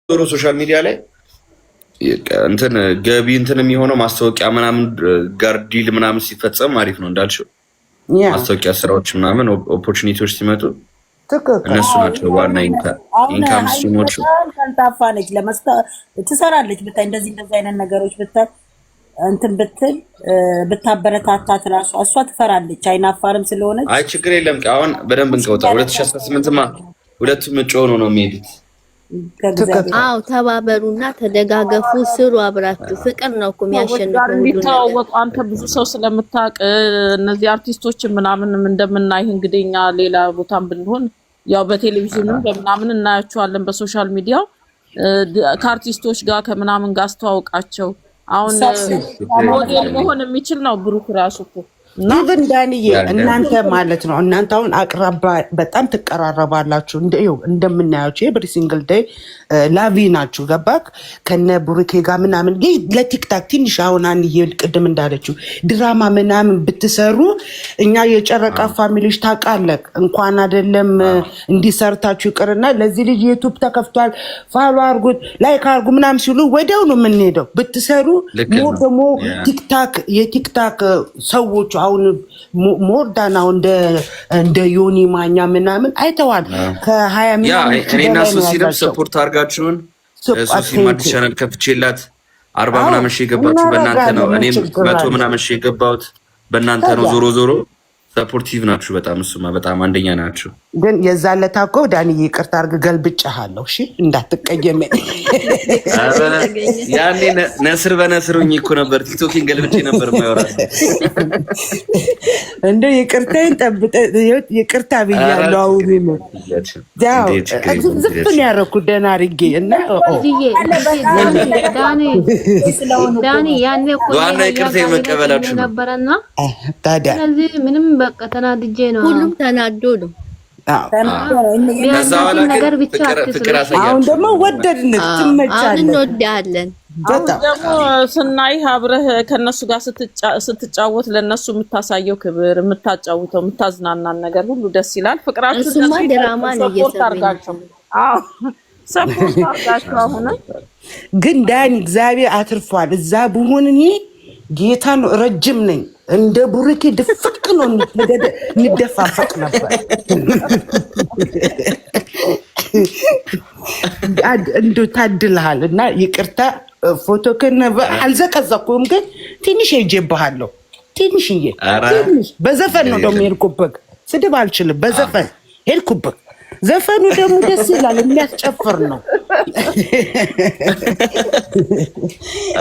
ዞሮ ሶሻል ሚዲያ ላይ እንትን ገቢ እንትን የሚሆነው ማስታወቂያ ምናምን ጋር ዲል ምናምን ሲፈጸም አሪፍ ነው እንዳልሽው ማስታወቂያ ስራዎች ምናምን ኦፖርቹኒቲዎች ሲመጡ እነሱ ናቸው ዋና ኢንካም ስትሪሞቹ። ቀልጣፋ ነች ትሰራለች ብታይ እንደዚህ አይነት ነገሮች ብታይ እንትን ብትል ብታበረታታት ራሱ እሷ ትፈራለች። አይናፋርም ስለሆነች አይ ችግር የለም አሁን በደንብ እንቀውጣ 2018 ማ ሁለቱም እጩ ሆኖ ነው የሚሄዱት። አው ተባበሩና ተደጋገፉ ስሩ አብራችሁ ፍቅር ነው እኮ የሚያሸንፈው። እንዲታወቁ አንተ ብዙ ሰው ስለምታውቅ እነዚህ አርቲስቶች ምናምንም እንደምናይህ እንግዲህኛ ሌላ ቦታም ብንሆን ያው በቴሌቪዥንም በምናምን እናያቸዋለን በሶሻል ሚዲያው ከአርቲስቶች ጋር ከምናምን ጋር አስተዋውቃቸው። አሁን ሞዴል መሆን የሚችል ነው ብሩክ ራሱ እኮ ኢቭን ዳንዬ እናንተ ማለት ነው እናንተ አሁን አቅራባ በጣም ትቀራረባላችሁ እንደምናያችሁ ኤቭሪ ሲንግል ዴይ ላቪ ናችሁ ገባክ ከነ ቡሩኬ ጋር ምናምን ለቲክታክ ትንሽ አሁን አንዬ ቅድም እንዳለችው ድራማ ምናምን ብትሰሩ እኛ የጨረቃ ፋሚሊዎች ታውቃለህ እንኳን አይደለም እንዲሰርታችሁ ይቅርና ለዚህ ልጅ ዩቲዩብ ተከፍቷል ፋሎ አርጉት ላይክ አርጉ ምናምን ሲሉ ወዲያው ነው የምንሄደው ብትሰሩ ሞር ደግሞ ቲክታክ የቲክታክ ሰዎች አሁን ሞርዳና እንደ ዮኒ ማኛ ምናምን አይተዋል ከ20 ሚሊዮን እኔና ሱሲንም ሰፖርት አርጋችሁን ሱሲ ማዲስ ቻናል ከፍቼላት 40 ምናምን ሺህ የገባችሁ በእናንተ ነው። እኔም 100 ምናምን ሺህ የገባሁት በእናንተ ነው። ዞሮ ዞሮ ሰፖርቲቭ ናችሁ በጣም እሱማ በጣም አንደኛ ናችሁ። ግን የዛለታ እኮ ዳንዬ ይቅርታ አድርግ ገልብጫለሁ እሺ እንዳትቀየመኝ። ያኔ ነስር በነስሩኝ እኮ ነበር ቲክቶኪን ገልብጬ ነበር ማይወራ እንደ ይቅርታዬን ጠብጠ ይቅርታ ብያለሁ። አሁን ነው ያው ዝፍን ያደረኩት ደህና አድርጌ እና ዳኒ ያኔ እኮ ዋና ይቅርታ መቀበላችሁ ነበርና ታዲያ ስለዚህ ምንም በቃ ተናድጄ ነው ሁሉም ተናዶ ነው። ነገር ብቻ አሁን ደግሞ ወደድን ትመጫለን እንወዳለን። ደግሞ ስናይ አብረህ ከነሱ ጋር ስትጫወት ለነሱ የምታሳየው ክብር የምታጫውተው የምታዝናናን ነገር ሁሉ ደስ ይላል። ፍቅራችሁ እሱማ ድራማ ነው እየሰራችሁ ሰፖርት አርጋችሁ አሁን ግን ዳኒ እግዚአብሔር አትርፏል። እዛ ብሆን እኔ ጌታ ነው ረጅም ነኝ እንደ ቡሩኬ ድፍቅ ነው እንደፋፈቅ ነበር። እንዶ ታድልሃል እና ይቅርታ ፎቶክን አልዘቀዘኩም ግን ትንሽ ሄጄብሃለሁ ትንሽዬ ትንሽ በዘፈን ነው ደግሞ ሄድኩብህ። ስድብ አልችልም በዘፈን ሄድኩብህ። ዘፈኑ ደግሞ ደስ ይላል የሚያስጨፍር ነው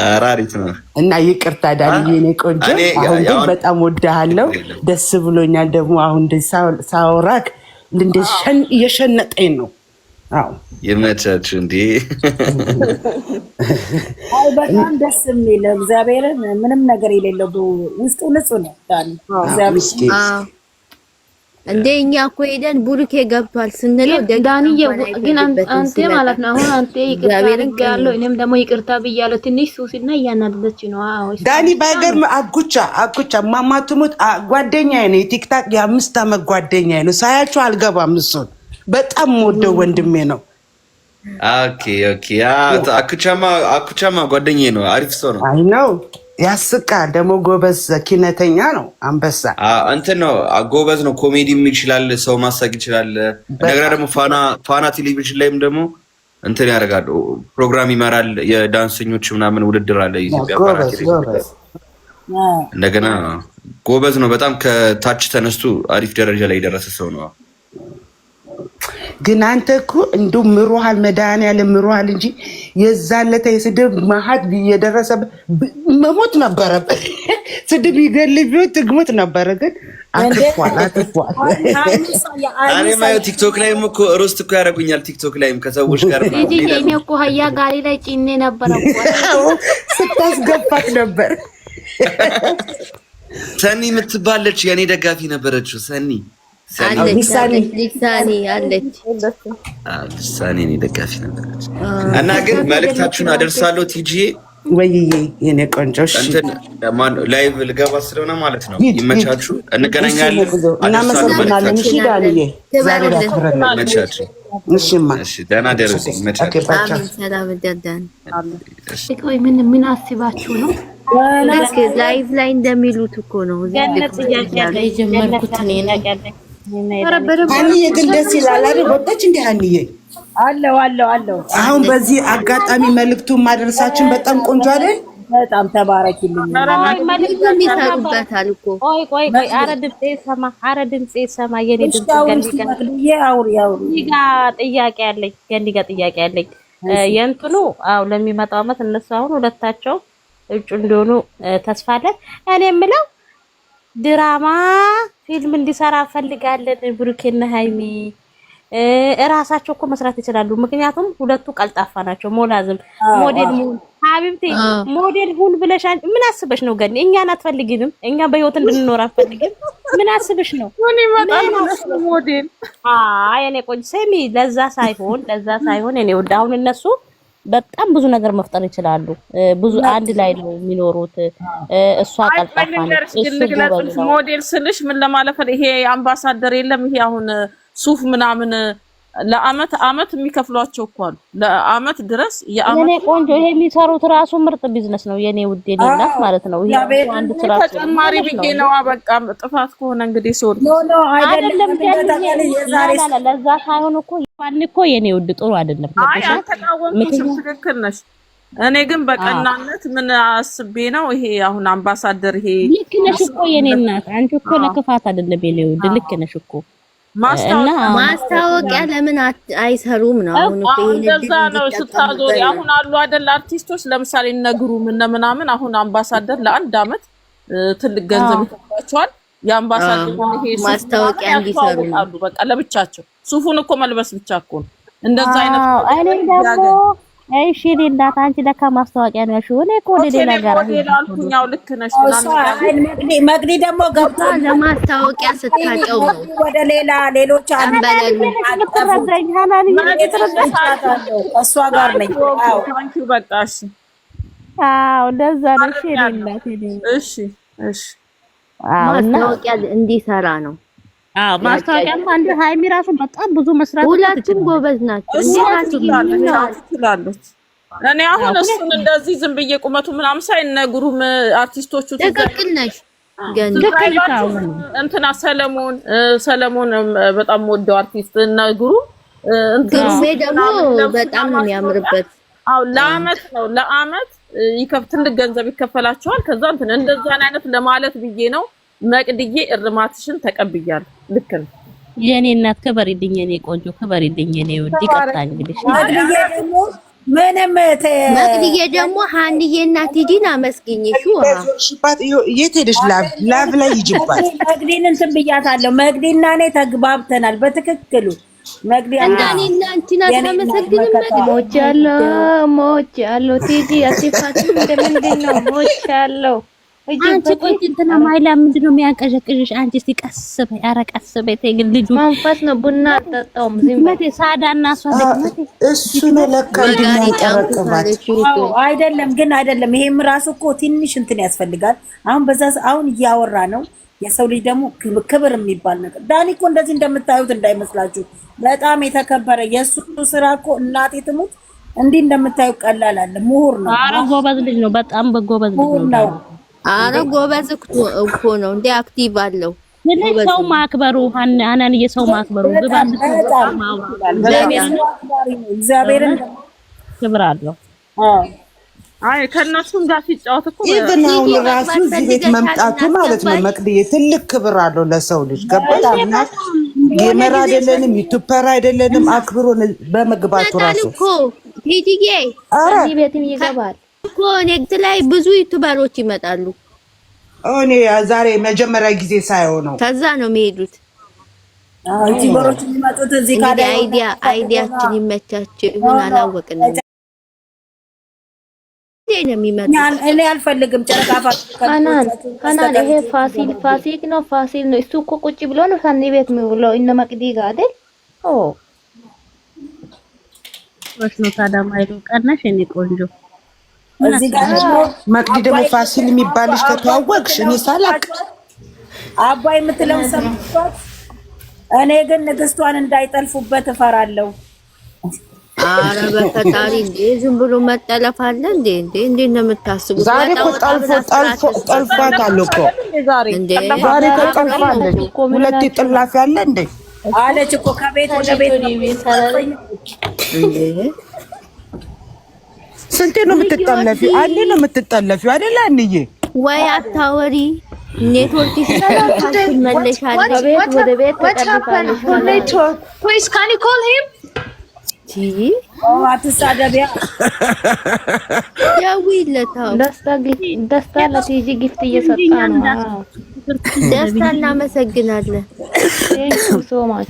አራሪት ነው እና ይቅርታ ዳንዬ የኔ ቆንጆ አሁን ግን በጣም ወድሃለሁ ደስ ብሎኛል። ደግሞ አሁን ሳወራክ እንደሸን እየሸነጠኝ ነው። አዎ የመቻችሁ እንዴ አይ በጣም ደስ የሚል እግዚአብሔር ምንም ነገር የሌለው ውስጡ ንጹህ ነው ዳኒ እግዚአብሔር እንደኛ እኮ ሄደን ቡሩኬ ገብቷል ስንለው ዳንዬ ግን አንተ ማለት ነው አሁን አንተ ይቅርታ ያለው እኔም ደግሞ ይቅርታ ብያለሁ። ትንሽ ሱሲና እያናደደች ነው። አዎ ዳኒ ባይገርም አጉቻ ማማቱሙት ጓደኛዬ ነው። የቲክታክ የ5 ዓመት ጓደኛዬ ነው። ሳያችሁ አልገባም። እሱን በጣም ወደው ወንድሜ ነው። ኦኬ አኩቻማ ጓደኛዬ ነው። አሪፍ ሰው ነው። አይ ነው ያስቃል። ደግሞ ጎበዝ ኪነተኛ ነው። አንበሳ እንትን ነው ጎበዝ ነው። ኮሜዲም ይችላል፣ ሰው ማሳቅ ይችላል። እንደገና ደግሞ ፋና ቴሌቪዥን ላይም ደግሞ እንትን ያደርጋል፣ ፕሮግራም ይመራል። የዳንሰኞች ምናምን ውድድር አለ ኢትዮጵያ ፋና ቴሌቪዥን። እንደገና ጎበዝ ነው በጣም ከታች ተነስቶ አሪፍ ደረጃ ላይ የደረሰ ሰው ነው። ግን አንተ እኮ እንዶ ምሮሃል መድኃኒዓለም ምሮሃል እንጂ የዛለተ የስድብ ማሃት እየደረሰ መሞት ነበረበት። ስድብ ይገልብ ትግሞት ነበረ። ግን አትፏል እኔ ማየው ቲክቶክ ላይም እኮ ሮስት እኮ ያደርጉኛል። ቲክቶክ ላይም ከሰዎች ጋር ልጅ የኔ እኮ ሀያ ጋሪ ላይ ጭኔ ነበረ እኮ ስታስገባት ነበር። ሰኒ የምትባለች የኔ ደጋፊ ነበረችው። ሰኒ ሳኔ ደጋፊ ነበረች እና ግን መልእክታችሁን አደርሳለሁ። ቲጂ ወይዬ የኔ ቆንጆሽ እንትን ላይቭ ልገባ ስለሆነ ማለት ነው። ይመቻችሁ፣ እንገናኛለን። እናመሰግናለን። እሺ ዳንዬ ዛሬ ያከረና ይመቻችሁ። እሺማ እሺ ደህና ደርሲ መቻል። አሜን። ሰላም ደደን። ቆይ ምን አስባችሁ ነው? ላይቭ ላይ እንደሚሉት እኮ ነው። ገነት ጥያቄ ያለ የጀመርኩት እኔ ነኝ። አንዬ ግን ደስ ይላል አይደል? ወጣች እንዴ አንዬ? አለው አሁን በዚህ አጋጣሚ መልእክቱን ማድረሳችን በጣም ቆንጆ አይደል? በጣም ተባረኪልኝ። መልእክቱን ይሰሩበታል እኮ። ቆይ ኧረ ድምጼ ሰማ የኔ ድምጽ ገንዲ ጋር ጥያቄ አለኝ። የእንትኑ ለሚመጣው ዓመት እነሱ አሁን ሁለታቸው እጩ እንደሆኑ ተስፋ አለን። እኔ የምለው ድራማ ፊልም እንዲሰራ ፈልጋለን ብሩኬና ሃይሚ እራሳቸው እኮ መስራት ይችላሉ። ምክንያቱም ሁለቱ ቀልጣፋ ናቸው። ሞላዝም ሞዴል ሀቢብቴ ሞዴል ሁን ብለሽ ምን አስበሽ ነው? ገኒ እኛን አትፈልጊንም? እኛ በህይወት እንድንኖር አትፈልጊም? ምን አስበሽ ነው? ምን ይመጣል ሞዴል? የኔ ቆንጆ ሰሚ ለዛ ሳይሆን እኔ ወደ አሁን እነሱ በጣም ብዙ ነገር መፍጠር ይችላሉ። ብዙ አንድ ላይ ነው የሚኖሩት። እሷ ቀልጣፋ ነች፣ እሱ ጎበዝ ነው። ሞዴል ስልሽ ምን ለማለት ይሄ አምባሳደር የለም ይሄ አሁን ሱፍ ምናምን ለአመት የሚከፍሏቸው እኮ አሉ። ለአመት ድረስ የኔ ቆንጆ ይሄ የሚሰሩት ራሱ ምርጥ ቢዝነስ ነው። የኔ ውዴ ሌላት ማለት ነው። ይሄ አንድ ስራ ተጨማሪ ብዬ ነው። በቃ ጥፋት ከሆነ እንግዲህ ሶሪ አይደለም። ለዛ ሳይሆን እኮ ማን እኮ የኔ ውድ ጥሩ አይደለም። ምክንያቱም ትክክል ነሽ። እኔ ግን በቀናነት ምን አስቤ ነው ይሄ አሁን አምባሳደር ይሄ ልክ ነሽ እኮ የኔ እናት። አንቺ እኮ ለክፋት አይደለም የኔ ውድ ልክ ነሽ እኮ። ማስታወቂያ ለምን አይሰሩም ነው? አሁን እኮ እንደዛ ነው ስታዞሪ። አሁን አሉ አይደል አርቲስቶች ለምሳሌ እነግሩም ምናምን አሁን አምባሳደር ለአንድ አመት ትልቅ ገንዘብ ይከፍላቸዋል። የአምባሳደር ይሄ ማስታወቂያ እንዲሰሩ አሉ። በቃ ለብቻቸው ሱፉን እኮ መልበስ ብቻ እኮ ነው እንደዛ አይነት እኔ ደግሞ እሺ እናት አንቺ ለካ ማስታወቂያ ነው ያልሽው። እኔ እኮ ሌላ ነገር አልኩኛው። ልክ ነሽ። መግዲ ደግሞ ገብታ ለማስታወቂያ ስታጨው ነው ወደ ሌሎች አንበለሉ እሷ ጋር ነኝ። ታንኪው በቃ እሺ። እንደዛ ነው። እሺ ማስታወቂያ እንዲሰራ ነው። ማስታወቂያ አንድ ሃይሚ ራሱ በጣም ብዙ መስራት ሁላችሁም ጎበዝ ናቸው። ትላለች። እኔ አሁን እሱን እንደዚህ ዝም ብዬ ቁመቱ ምናምን ሳይነግሩም አርቲስቶቹ ትክክል ነሽ ግን እንትና ሰለሞን በጣም ወደው አርቲስት ነግሩ ግሩሜ ደግሞ በጣም ነው የሚያምርበት። ለአመት ትልቅ ገንዘብ ይከፈላቸዋል። ከዛ እንደዛ አይነት ለማለት ብዬ ነው። መቅድዬ እርማትሽን ተቀብያለሁ። ልክ ነው የኔ እናት። ክበሪልኝ የኔ ቆንጆ፣ ክበሪልኝ የኔ ውድ። ይቀጣ እንግዲህ መቅድዬ ደግሞ ሀንዬ እናት ሂጂን አመስግኝ። የት ሄደሽ? ላቭ ላይ ይጅባል። መቅዲን እንትን ብያታለሁ። መቅዲና እኔ ተግባብተናል በትክክሉ። መቅዲ እንዳኔና አንቺን አታመሰግንም? ሞቻለሁ ቲጂ አትፋቱ። እንደምንድን ነው ሞቻለሁ? አንቺ ቆይ እንትና ማይላ ምንድነው የሚያንቀዠቅዥሽ? አንቺ እስቲ ቀስ በይ፣ ኧረ ቀስ በይ። ተይ ግን ልጁ መንፈስ ነው። ቡና አጠጣውም ዝም በይ። ሳዳና እሷ ደግሞ እሱ ነው ለካ እንዲያጠረጥባት አይደለም። ይሄም ራሱ እኮ ትንሽ እንትን ያስፈልጋል። አሁን እያወራ ነው። የሰው ልጅ ደግሞ ክብር የሚባል ነገር ዳኒ እኮ እንደዚህ እንደምታዩት እንዳይመስላችሁ በጣም የተከበረ የእሱ ስራ እኮ እናቴ ትሙት እንዲህ እንደምታዩት ቀላል አለ። ምሁር ነው። ኧረ ጎበዝ ልጅ ነው። በጣም በጎበዝ ልጅ ነው። አረ ጎበዝ እኮ ነው። እንደ አክቲቭ አለው ሰው ማክበሩ ሀናን የሰው ማክበሩ እግዚአብሔርን ክብር አለው። አይ ከነሱም ጋር ሲጫወት እኮ ኢቭን አሁን ራሱ እዚህ ቤት መምጣቱ ማለት ነው መቅድዬ ትልቅ ክብር አለው ለሰው ልጅ። ገባሽ? እና ጌመር አይደለንም፣ ዩቲዩበር አይደለንም። አክብሮ በመግባቱ ራሱ እኮ ቲጂዬ እዚህ ቤትም ይገባል እኮ ኔክት ላይ ብዙ ዩቲዩበሮች ይመጣሉ። እኔ ዛሬ መጀመሪያ ጊዜ ሳይሆን ነው ከዛ ነው የሚሄዱት። ዩቲዩበሮች የሚመጡት እዚህ ካለ አይዲያችን ይመቻቸው ይሁን አላወቅንም። እኔ አልፈልግም ጨረቃ ፋናን ይሄ ፋሲል ነው። እሱ እኮ ቁጭ ብሎ ነው ሳኒ ቤት የሚውለው እነ መቅዲ ጋር አይደል? ነው ታዲያ ማይሉ ቀናሽ እኔ ቆንጆ እዚህ ጋር መቅዲ ደግሞ ፋሲል የሚባልሽ ከተዋወቅሽ እኔ ሳላቅ አባይ የምትለው ሰምቷት። እኔ ግን ንግስቷን እንዳይጠልፉበት እፈራለሁ። ኧረ በፈጣሪ እንዴ ዝም ብሎ መጠለፍ አለ እንዴ? እንዴ ነው የምታስቡት? ዛሬ እኮ ጠልፏታል እኮ እንዴ ዛሬ እኮ ጠልፋለች። ሁለቴ ጥላፊ አለ እንዴ አለች እኮ ከቤት ወደ ቤት እንዴ ስንቴ ነው የምትጠለፊው? አንዴ ነው የምትጠለፊው አይደል? አንዬ ወይ አታወሪ ኔትወርክ ይስተካከል መለሻለች። ከቤት ወደ ቤት ተጠልፋለች። Please, can you call him? አትሳደቢያ ደውይለታው። ደስታ ለቲጂ ጊፍት እየሰጣ ነው። ደስታ እናመሰግናለን። Thank you so much.